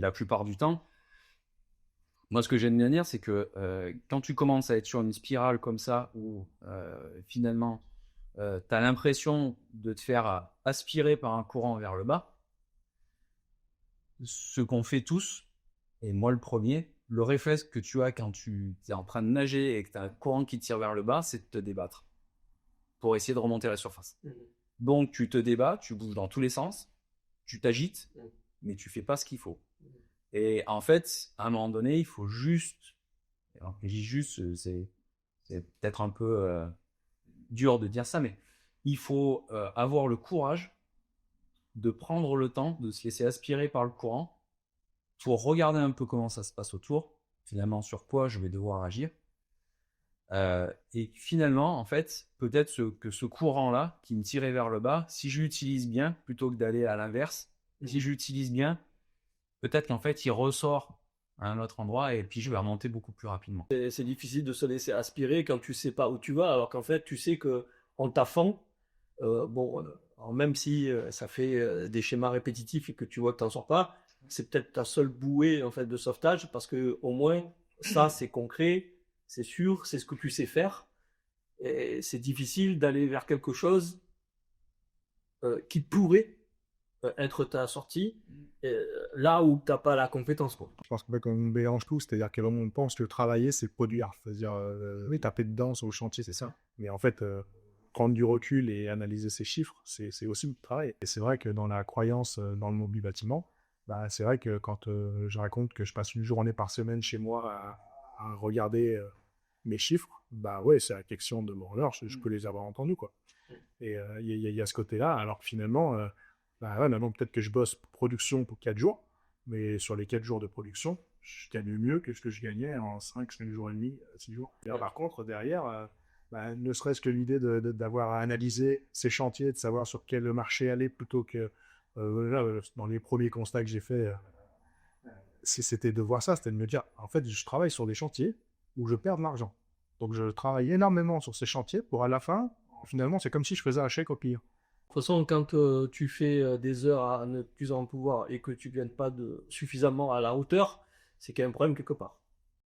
la plupart du temps, moi, ce que j'aime bien dire, c'est que quand tu commences à être sur une spirale comme ça, où finalement, tu as l'impression de te faire aspirer par un courant vers le bas, ce qu'on fait tous, et moi le premier, le réflexe que tu as quand tu es en train de nager et que tu as un courant qui tire vers le bas, c'est de te débattre pour essayer de remonter à la surface. Donc tu te débats, tu bouges dans tous les sens, tu t'agites, mais tu fais pas ce qu'il faut. Et en fait, à un moment donné, il faut juste, alors que je dis juste, c'est peut-être un peu dur de dire ça, mais il faut avoir le courage de prendre le temps de se laisser aspirer par le courant pour regarder un peu comment ça se passe autour, finalement sur quoi je vais devoir agir. Et finalement, en fait, peut-être que ce courant-là, qui me tirait vers le bas, si je l'utilise bien, plutôt que d'aller à l'inverse, si je l'utilise bien, peut-être qu'en fait, il ressort à un autre endroit et puis je vais remonter beaucoup plus rapidement. C'est difficile de se laisser aspirer quand tu sais pas où tu vas, alors qu'en fait, tu sais que en taffant, alors même si ça fait des schémas répétitifs et que tu vois que tu n'en sors pas, c'est peut-être ta seule bouée en fait de sauvetage parce que au moins ça c'est concret, c'est sûr, c'est ce que tu sais faire. Et c'est difficile d'aller vers quelque chose qui pourrait être ta sortie là où tu n'as pas la compétence, quoi. Je pense que qu'on mélange tout, c'est-à-dire qu'à un moment on pense que travailler c'est produire, c'est-à-dire oui taper dedans sur le chantier c'est ça, mais en fait prendre du recul et analyser ces chiffres c'est aussi du travail. Et c'est vrai que dans la croyance dans le mobile bâtiment, bah, c'est vrai que quand je raconte que je passe une journée par semaine chez moi à regarder mes chiffres, bah ouais c'est la question de mon honneur, je peux les avoir entendus quoi. Et il y a ce côté-là, alors que finalement, bah ouais, maintenant peut-être que je bosse production pour 4 jours, mais sur les 4 jours de production, je gagne mieux que ce que je gagnais en 5 jours et demi, 6 jours. Et par contre, derrière, bah, ne serait-ce que l'idée d'avoir à analyser ces chantiers, de savoir sur quel marché aller, plutôt que dans les premiers constats que j'ai faits, c'était de voir ça, c'était de me dire, en fait, je travaille sur des chantiers où je perds de l'argent. Donc je travaille énormément sur ces chantiers pour à la fin, finalement, c'est comme si je faisais un chèque au pire. De toute façon, quand tu fais des heures à ne plus en pouvoir et que tu ne gagnes pas suffisamment à la hauteur, c'est qu'il y a un problème quelque part.